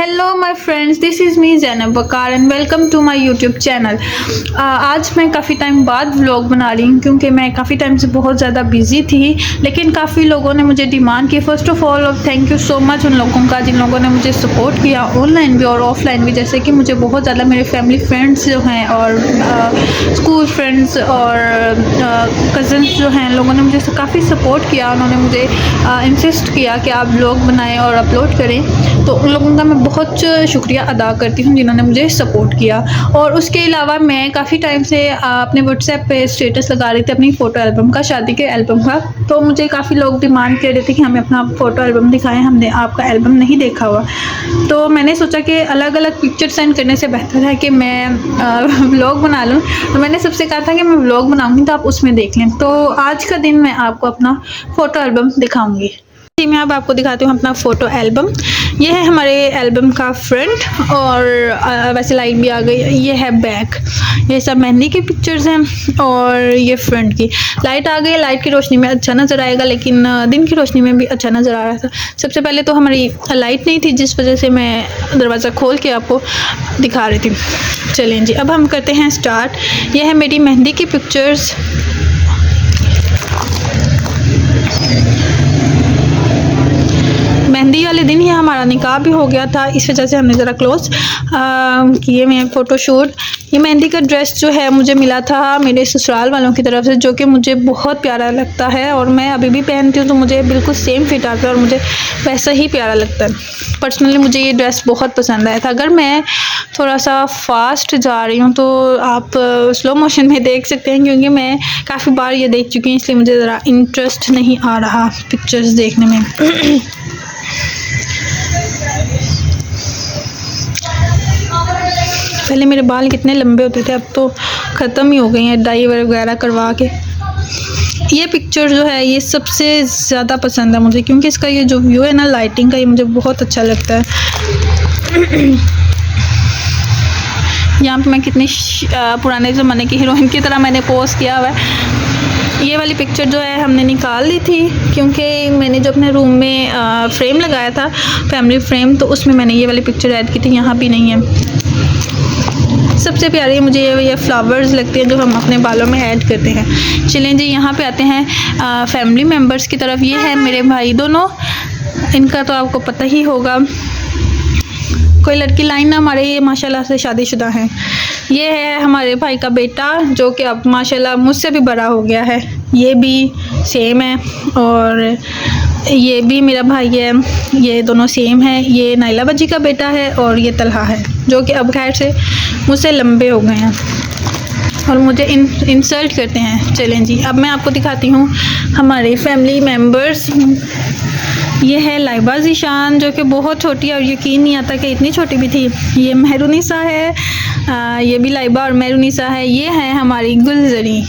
Hello my friends, this is me Zainab Waqar and welcome to my YouTube channel. आज मैं काफ़ी time बाद vlog बना रही हूँ क्योंकि मैं काफ़ी टाइम से बहुत ज़्यादा बिज़ी थी, लेकिन काफ़ी लोगों ने मुझे डिमांड की। First of all thank you so much उन लोगों का जिन लोगों ने मुझे सपोर्ट किया ऑनलाइन भी और ऑफलाइन भी। जैसे कि मुझे बहुत ज़्यादा मेरे फैमिली फ्रेंड्स जो हैं और स्कूल फ्रेंड्स और कज़न्स जो हैं, लोगों ने मुझे काफ़ी सपोर्ट किया। उन्होंने मुझे इंसिस्ट किया कि आप व्लॉग बनाएं और अपलोड करें, तो उन लोगों का मैं बहुत शुक्रिया अदा करती हूँ जिन्होंने मुझे सपोर्ट किया। और उसके अलावा मैं काफ़ी टाइम से अपने व्हाट्सएप पे स्टेटस लगा रही थी अपनी फ़ोटो एल्बम का, शादी के एल्बम का। तो मुझे काफ़ी लोग डिमांड कर रहे थे कि हमें अपना फ़ोटो एल्बम दिखाएं, हमने आपका एल्बम नहीं देखा हुआ। तो मैंने सोचा कि अलग अलग पिक्चर सेंड करने से बेहतर है कि मैं व्लॉग बना लूँ। तो मैंने सबसे कहा था कि मैं व्लॉग बनाऊँगी तो आप उसमें देख लें। तो आज का दिन मैं आपको अपना फ़ोटो एल्बम दिखाऊँगी। जी, मैं अब आपको दिखाती हूँ अपना फ़ोटो एल्बम। ये है हमारे एल्बम का फ्रंट और वैसे लाइट भी आ गई। ये है बैक, ये सब मेहंदी की पिक्चर्स हैं और ये फ्रंट की लाइट आ गई। लाइट की रोशनी में अच्छा नज़र आएगा, लेकिन दिन की रोशनी में भी अच्छा नज़र आ रहा था। सबसे पहले तो हमारी लाइट नहीं थी, जिस वजह से मैं दरवाज़ा खोल के आपको दिखा रही थी। चलें जी, अब हम करते हैं स्टार्ट। यह है मेरी मेहंदी की पिक्चर्स। मेहंदी वाले दिन ही हमारा निकाह भी हो गया था, इस वजह से हमने ज़रा क्लोज किए मैं फ़ोटोशूट। ये मेहंदी का ड्रेस जो है मुझे मिला था मेरे ससुराल वालों की तरफ से, जो कि मुझे बहुत प्यारा लगता है और मैं अभी भी पहनती हूँ तो मुझे बिल्कुल सेम फिट आता है और मुझे वैसा ही प्यारा लगता है। पर्सनली मुझे ये ड्रेस बहुत पसंद आया था। अगर मैं थोड़ा सा फास्ट जा रही हूँ तो आप स्लो मोशन में देख सकते हैं, क्योंकि मैं काफ़ी बार ये देख चुकी हूँ, इसलिए मुझे ज़रा इंटरेस्ट नहीं आ रहा पिक्चर्स देखने में। पहले मेरे बाल कितने लंबे होते थे, अब तो ख़त्म ही हो गए हैं डाई वगैरह करवा के। ये पिक्चर जो है ये सबसे ज़्यादा पसंद है मुझे, क्योंकि इसका ये जो व्यू है ना लाइटिंग का, ये मुझे बहुत अच्छा लगता है। यहाँ पे मैं कितनी पुराने ज़माने की हीरोइन की तरह मैंने पोज किया हुआ है। ये वाली पिक्चर जो है हमने निकाल ली थी, क्योंकि मैंने जो अपने रूम में फ्रेम लगाया था, फैमिली फ्रेम, तो उसमें मैंने ये वाली पिक्चर ऐड की थी। यहाँ भी नहीं है। सबसे प्यारी मुझे ये फ्लावर्स लगते हैं जो हम अपने बालों में ऐड करते हैं। चलें जी, यहाँ पे आते हैं फैमिली मेम्बर्स की तरफ। ये है मेरे भाई दोनों, इनका तो आपको पता ही होगा। कोई लड़की लाइन ना हमारे, ये माशाल्लाह से शादीशुदा हैं। ये है हमारे भाई का बेटा जो कि अब माशाल्लाह मुझसे भी बड़ा हो गया है। ये भी सेम है और ये भी मेरा भाई है, ये दोनों सेम है। ये नाइला बजी का बेटा है और ये तलहा है, जो कि अब खैर से मुझसे लंबे हो गए हैं और मुझे इंसल्ट करते हैं। चलें जी, अब मैं आपको दिखाती हूँ हमारे फैमिली मेम्बर्स। ये है लाइबा ज़ीशान, जो कि बहुत छोटी है और यकीन नहीं आता कि इतनी छोटी भी थी। ये मेहरुनिसा है, ये भी लाइबा और मेहरुनिसा है। ये है हमारी गुलजरी,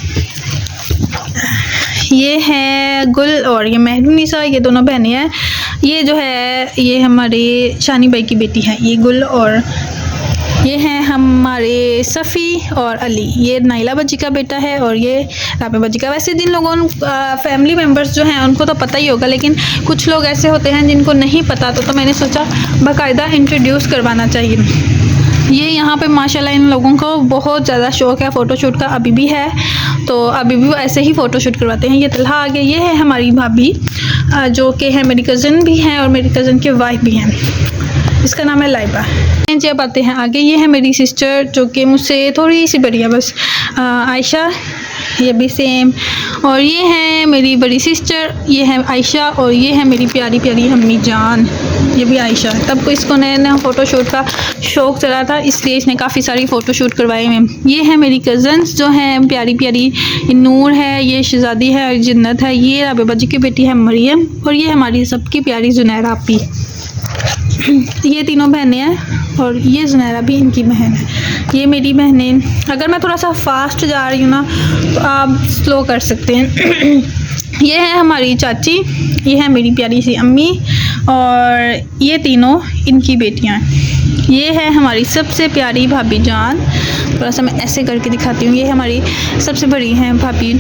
ये है गुल और ये मेहरुनिसा, ये दोनों बहनें हैं। ये जो है ये हमारे शानी भाई की बेटी है, ये गुल। और ये हैं हमारे सफ़ी और अली, ये नाइला बजी का बेटा है और ये राबे बजी का। वैसे जिन लोगों फैमिली मेम्बर्स जो हैं उनको तो पता ही होगा, लेकिन कुछ लोग ऐसे होते हैं जिनको नहीं पता, तो मैंने सोचा बाकायदा इंट्रोड्यूस करवाना चाहिए। ये यहाँ पे माशाल्लाह इन लोगों को बहुत ज़्यादा शौक़ है फ़ोटोशूट का, अभी भी है, तो अभी भी वो ऐसे ही फ़ोटोशूट करवाते हैं। ये तलहा आ गया। ये है हमारी भाभी, जो कि है मेरी कज़न भी हैं और मेरी कज़न की वाइफ भी हैं, इसका नाम है लाइबा। जब आते हैं आगे, ये है मेरी सिस्टर जो कि मुझसे थोड़ी सी बड़ी है बस, आयशा, ये भी सेम। और ये है मेरी बड़ी सिस्टर, ये है आयशा। और ये है मेरी प्यारी प्यारी अम्मी जान, ये भी आयशा। तब को इसको नया फ़ोटोशूट का शौक़ चला था, इसलिए इसने काफ़ी सारी फ़ोटोशूट करवाए हैं। ये है मेरी कज़न्स जो हैं प्यारी प्यारी, ये नूर है, ये शहज़ादी है और जन्नत है। ये राबे बजी की बेटी है मरियम, और ये हमारी सबकी प्यारी जुनैरा आपी। ये तीनों बहनें हैं और ये जुनैरा भी इनकी बहन है। ये मेरी बहनें। अगर मैं थोड़ा सा फास्ट जा रही हूँ ना तो आप स्लो कर सकते हैं। ये है हमारी चाची, ये है मेरी प्यारी सी अम्मी और ये तीनों इनकी बेटियाँ। ये है हमारी सबसे प्यारी भाभी जान, थोड़ा सा मैं ऐसे करके दिखाती हूँ। ये हमारी सबसे बड़ी हैं भाभी,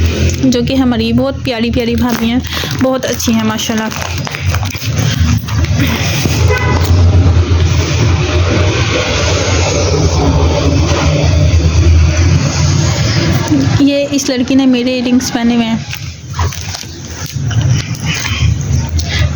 जो कि हमारी बहुत प्यारी प्यारी भाभी हैं, बहुत अच्छी हैं माशाल्लाह। ये इस लड़की ने मेरे रिंग्स पहने हुए हैं।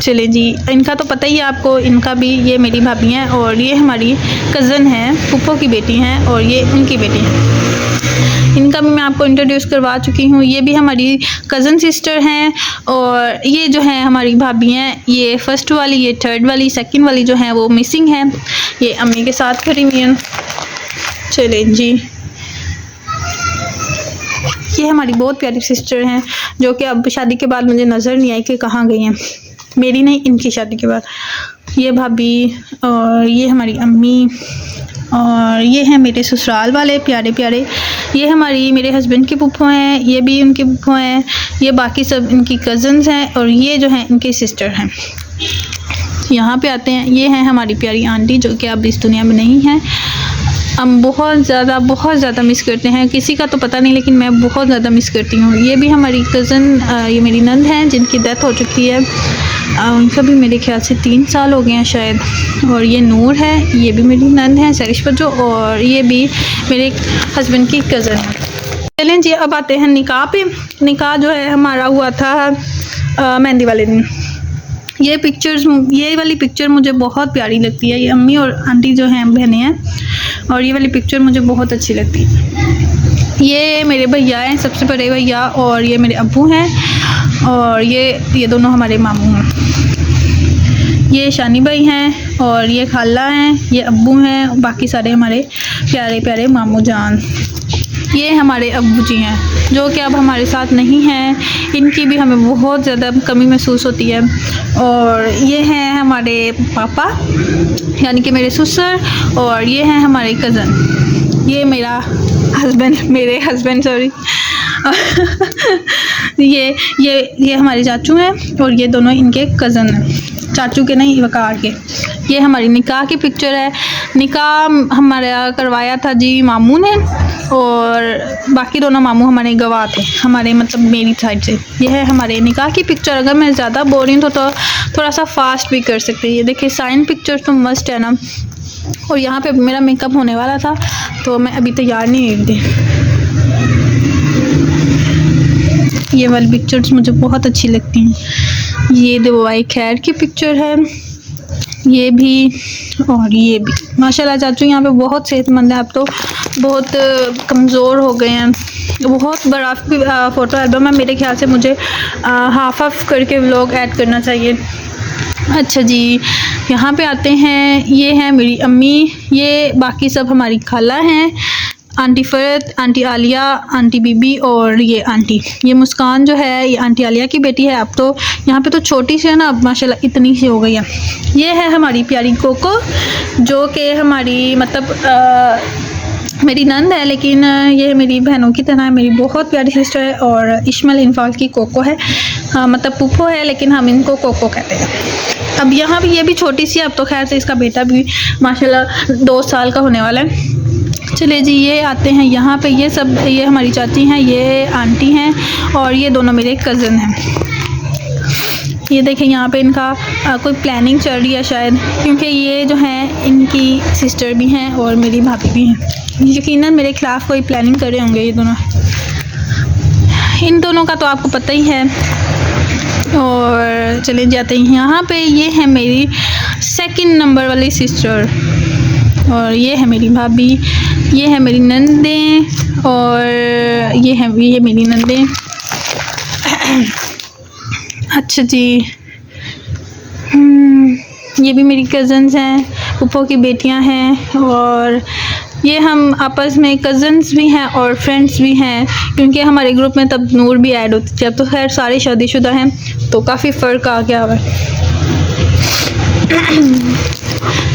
चले जी, इनका तो पता ही है आपको, इनका भी, ये मेरी भाभी हैं और ये हमारी कज़न है, फूफो की बेटी हैं और ये उनकी बेटी हैं। इनका भी मैं आपको इंट्रोड्यूस करवा चुकी हूँ। ये भी हमारी कज़न सिस्टर हैं और ये जो है हमारी भाभी हैं, ये फर्स्ट वाली, ये थर्ड वाली, सेकंड वाली जो है वो मिसिंग है, ये अम्मी के साथ खड़ी हुई हैं। चले जी, ये हमारी बहुत प्यारी सिस्टर हैं जो कि अब शादी के बाद मुझे नज़र नहीं आई कि कहाँ गई हैं। मेरी नहीं, इनकी शादी के बाद। ये भाभी और ये हमारी अम्मी और ये हैं मेरे ससुराल वाले प्यारे प्यारे। ये हमारी मेरे हस्बैंड की फूफो हैं, ये भी उनके फूफो हैं, ये बाकी सब इनकी कज़न्स हैं और ये जो हैं इनके सिस्टर हैं। यहाँ पे आते हैं, ये हैं हमारी प्यारी आंटी जो कि अब इस दुनिया में नहीं हैं। हम बहुत ज़्यादा मिस करते हैं, किसी का तो पता नहीं लेकिन मैं बहुत ज़्यादा मिस करती हूँ। ये भी हमारी कज़न, ये मेरी नंद हैं जिनकी डेथ हो चुकी है, उनका भी मेरे ख्याल से 3 साल हो गए हैं शायद। और ये नूर है, ये भी मेरी नंद है सरिश बज्जो, और ये भी मेरे हस्बैंड की कज़न है। चलें जी, अब आते हैं निकाह पे। निकाह जो है हमारा हुआ था मेहंदी वाले दिन। ये वाली पिक्चर मुझे बहुत प्यारी लगती है। ये अम्मी और आंटी जो हैं बहनें हैं और ये वाली पिक्चर मुझे बहुत अच्छी लगती है। ये मेरे भैया हैं, सबसे बड़े भैया, और ये मेरे अब्बू हैं और ये दोनों हमारे मामू हैं। ये शानी भाई हैं और ये खाला हैं, ये अब्बू हैं, बाकी सारे हमारे प्यारे प्यारे मामू जान। ये हमारे अब्बू जी हैं जो कि अब हमारे साथ नहीं हैं, इनकी भी हमें बहुत ज़्यादा कमी महसूस होती है। और ये हैं हमारे पापा यानी कि मेरे ससुर, और ये हैं हमारे कज़न। ये मेरे हस्बैंड सॉरी ये हमारे चाचू हैं और ये दोनों इनके कज़न हैं, चाचू के नहीं वकार के। ये हमारी निकाह की पिक्चर है। निकाह हमारा करवाया था जी मामू ने, और बाकी दोनों मामू हमारे गवाह थे, हमारे मतलब मेरी साइड से। ये है हमारे निकाह की पिक्चर। अगर मैं ज़्यादा बोर रही हूँ तो थोड़ा सा फास्ट भी कर सकते हैं। ये देखिए, साइन पिक्चर तो मस्ट है ना। और यहाँ पे मेरा मेकअप होने वाला था तो मैं अभी तैयार नहीं हुई थी। ये वाली पिक्चर्स मुझे बहुत अच्छी लगती हैं। ये दुआई खैर की पिक्चर है, ये भी और ये भी। माशाल्लाह चाचू यहाँ पे बहुत सेहतमंद है, अब तो बहुत कमज़ोर हो गए हैं। बहुत बड़ा फ़ोटो एल्बम है, मेरे ख्याल से मुझे हाफ करके व्लॉग ऐड करना चाहिए। अच्छा जी, यहाँ पे आते हैं। ये है मेरी अम्मी, ये बाकी सब हमारी खाला हैं, आंटी फ़रत, आंटी आलिया, आंटी बीबी और ये आंटी। ये मुस्कान जो है ये आंटी आलिया की बेटी है। अब तो यहाँ पे तो छोटी सी है ना, अब माशाल्लाह इतनी सी हो गई है। ये है हमारी प्यारी कोको जो कि हमारी मतलब मेरी नंद है, लेकिन ये मेरी बहनों की तरह है, मेरी बहुत प्यारी सिस्टर है। और इश्माइल इनफाल की कोको है, मतलब पुप्पो है लेकिन हम इनको कोको कहते हैं। अब यहाँ भी ये भी छोटी सी है, अब तो खैर से इसका बेटा भी माशाल्लाह 2 साल का होने वाला है। चले जी, ये आते हैं यहाँ पे। ये हमारी चाची हैं, ये आंटी हैं और ये दोनों मेरे कज़न हैं। ये देखें, यहाँ पे इनका कोई प्लानिंग चल रही है शायद, क्योंकि ये जो हैं इनकी सिस्टर भी हैं और मेरी भाभी भी हैं। यकीनन मेरे ख़िलाफ़ कोई प्लानिंग कर रहे होंगे ये दोनों। इन दोनों का तो आपको पता ही है। और चले जाते हैं यहाँ पे। ये है मेरी 2nd नंबर वाली सिस्टर और ये है मेरी भाभी, ये है मेरी नंदें और ये मेरी नंदें। अच्छा जी, ये भी मेरी कज़न्स हैं, फूफो की बेटियां हैं। और ये हम आपस में कज़न्स भी हैं और फ्रेंड्स भी हैं, क्योंकि हमारे ग्रुप में तब नूर भी ऐड होती थी। अब तो खैर सारे शादीशुदा हैं तो काफ़ी फ़र्क आ गया है।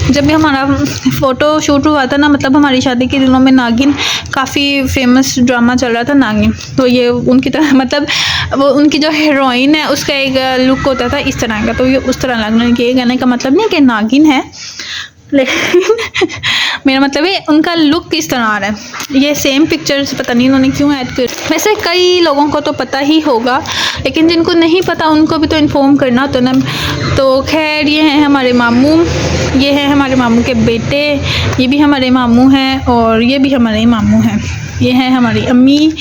जब भी हमारा फ़ोटो शूट हुआ था ना, मतलब हमारी शादी के दिनों में, नागिन काफ़ी फेमस ड्रामा चल रहा था नागिन। तो ये उनकी तरह, मतलब वो उनकी जो हीरोइन है उसका एक लुक होता था इस तरह का, तो ये उस तरह लगना। ये कहने का मतलब नहीं कि नागिन है, लेकिन मेरा मतलब है उनका लुक किस तरह आ रहा है। ये सेम पिक्चर्स पता नहीं इन्होंने क्यों ऐड कर। वैसे कई लोगों को तो पता ही होगा, लेकिन जिनको नहीं पता उनको भी तो इन्फॉर्म करना होता ना। तो खैर, ये हैं हमारे मामू, ये हैं हमारे मामू के बेटे, ये भी हमारे मामू हैं और ये भी हमारे मामू हैं। ये है हमारी अम्मी,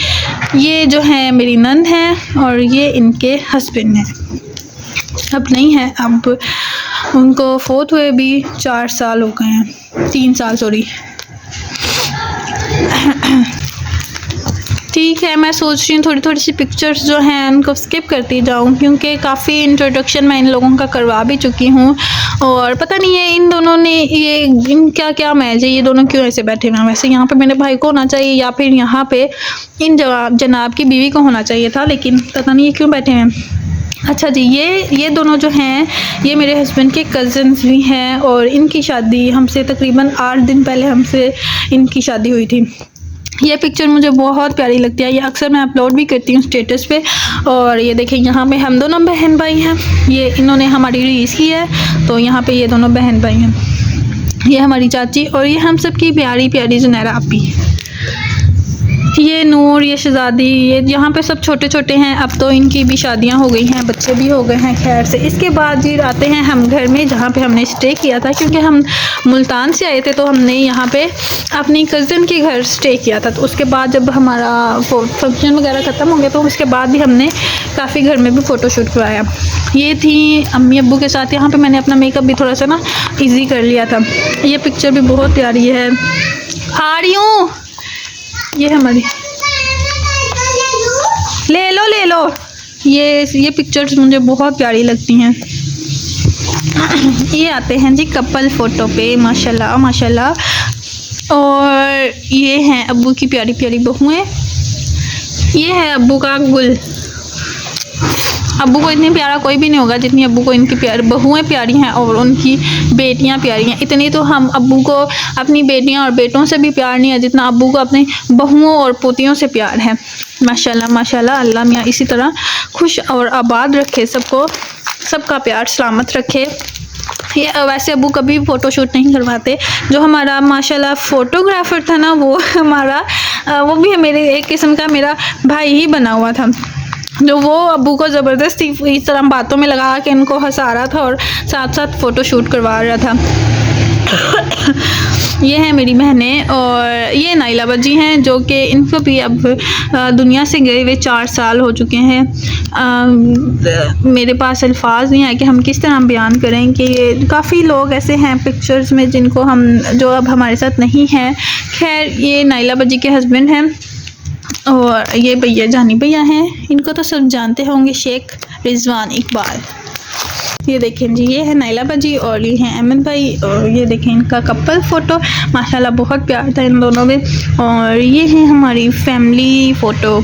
ये जो है मेरी नंद है और ये इनके हस्बैंड हैं। अब नहीं है, अब उनको फोत हुए भी 4 साल हो गए हैं, 3 साल सॉरी। ठीक है, मैं सोच रही हूँ थोड़ी थोड़ी सी पिक्चर्स जो हैं उनको स्किप करती जाऊँ, क्योंकि काफ़ी इंट्रोडक्शन मैं इन लोगों का करवा भी चुकी हूँ। और पता नहीं है इन दोनों ने ये इनका क्या मैच है, ये दोनों क्यों ऐसे बैठे हुए हैं। वैसे यहाँ पे मेरे भाई को होना चाहिए या फिर यहाँ पे इन जनाब की बीवी को होना चाहिए था, लेकिन पता नहीं ये क्यों बैठे हैं। अच्छा जी, ये दोनों जो हैं ये मेरे हस्बैंड के कज़न्स भी हैं और इनकी शादी हमसे तकरीबन 8 दिन पहले हमसे इनकी शादी हुई थी। ये पिक्चर मुझे बहुत प्यारी लगती है, ये अक्सर मैं अपलोड भी करती हूँ स्टेटस पे। और ये देखें यहाँ पे हम दोनों बहन भाई हैं, ये इन्होंने हमारी रीस की है, तो यहाँ पे ये दोनों बहन भाई हैं। ये हमारी चाची और ये हम सब की प्यारी प्यारी जुनैरा आपी। ये नूर, ये शहज़ादी, ये यहाँ पे सब छोटे छोटे हैं। अब तो इनकी भी शादियाँ हो गई हैं, बच्चे भी हो गए हैं खैर से। इसके बाद जी आते हैं हम घर में जहाँ पे हमने स्टे किया था, क्योंकि हम मुल्तान से आए थे तो हमने यहाँ पे अपनी कज़न के घर स्टे किया था। तो उसके बाद जब हमारा फंक्शन वगैरह ख़त्म हो गया तो उसके बाद भी हमने काफ़ी घर में भी फ़ोटोशूट करवाया। ये थी अम्मी अब्बू के साथ। यहाँ पर मैंने अपना मेकअप भी थोड़ा सा ना ईजी कर लिया था। ये पिक्चर भी बहुत प्यारी है। आ रही हूँ, ये हमारी ले लो। ये पिक्चर्स मुझे बहुत प्यारी लगती हैं। ये आते हैं जी कपल फ़ोटो पे, माशाल्लाह माशाल्लाह। और ये हैं अब्बू की प्यारी प्यारी बहुएं। ये है अब्बू का गुल। अब्बू को इतनी प्यारा कोई भी नहीं होगा जितनी अब्बू को इनकी बहुएं प्यारी हैं और उनकी बेटियां प्यारी हैं। इतनी तो हम अब्बू को अपनी बेटियां और बेटों से भी प्यार नहीं है जितना अब्बू को अपनी बहुओं और पोतियों से प्यार है। माशाल्लाह माशाल्लाह। अल्लाह मियाँ इसी तरह खुश और आबाद रखे सबको, सबका प्यार सलामत रखे। ये वैसे अब्बू कभी फ़ोटोशूट नहीं करवाते। जो हमारा माशाल्लाह फ़ोटोग्राफ़र था ना, वो हमारा वो भी मेरे एक किस्म का मेरा भाई ही बना हुआ था, जो वो अब्बू को ज़बरदस्ती इस तरह बातों में लगा के इनको हंसा रहा था और साथ साथ फ़ोटो शूट करवा रहा था। ये हैं मेरी बहनें और ये नाइला बजी हैं, जो कि इनको भी अब दुनिया से गए हुए 4 साल हो चुके हैं। मेरे पास अल्फाज नहीं है कि हम किस तरह बयान करें कि काफ़ी लोग ऐसे हैं पिक्चर्स में जिनको हम जो अब हमारे साथ नहीं हैं। खैर, ये नाइला बजी के हस्बैंड हैं और ये भैया जानी भैया हैं, इनको तो सब जानते होंगे, शेख रिजवान इकबाल। ये देखें जी, ये है नाइला बाजी और ये हैं अहमद भाई। और ये देखें इनका कपल फ़ोटो, माशाल्लाह बहुत प्यार था इन दोनों में। और ये है हमारी फैमिली फ़ोटो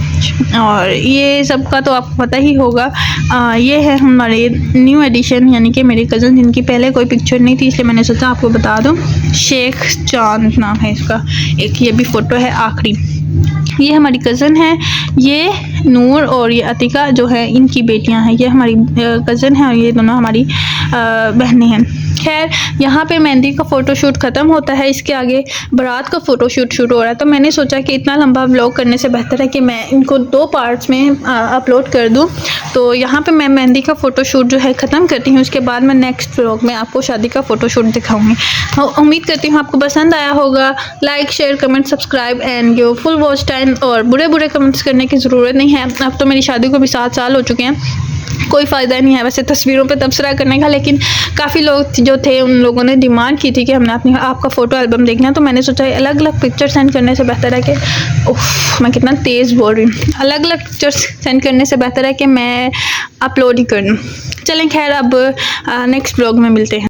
और ये सब का तो आपको पता ही होगा। ये है हमारे न्यू एडिशन, यानी कि मेरी कज़न जिनकी पहले कोई पिक्चर नहीं थी, इसलिए मैंने सोचा आपको बता दूँ। शेख चांद नाम है इसका। एक ये भी फ़ोटो है आखिरी। ये हमारी कज़न है, ये नूर और ये अतिका जो है इनकी बेटियां हैं। ये हमारी कज़न है और ये दोनों हमारी बहनें हैं। खैर, यहाँ पे मेहंदी का फ़ोटोशूट ख़त्म होता है, इसके आगे बारात का फ़ोटोशूट शूट हो रहा है। तो मैंने सोचा कि इतना लंबा व्लॉग करने से बेहतर है कि मैं इनको 2 पार्ट्स में अपलोड कर दूँ। तो यहाँ पे मैं मेहंदी का फ़ोटोशूट जो है ख़त्म करती हूँ, उसके बाद मैं नेक्स्ट व्लॉग में आपको शादी का फ़ोटोशूट दिखाऊँगी। उम्मीद करती हूँ आपको पसंद आया होगा। Like, share, comment, subscribe and give full watch time. और बुरे कमेंट्स करने की ज़रूरत नहीं है। अब तो मेरी शादी को भी 7 साल हो चुके हैं, कोई फ़ायदा नहीं है वैसे तस्वीरों पे तबसरा करने का, लेकिन काफ़ी लोग जो थे उन लोगों ने डिमांड की थी कि हमने आपका फ़ोटो एल्बम देखना। तो मैंने सोचा अलग अलग पिक्चर सेंड करने से बेहतर है कि मैं कितना तेज़ बोल रही हूँ, अलग अलग पिक्चर्स सेंड करने से बेहतर है कि मैं अपलोड ही कर दूँ। चलें खैर, अब नेक्स्ट ब्लॉग में मिलते हैं।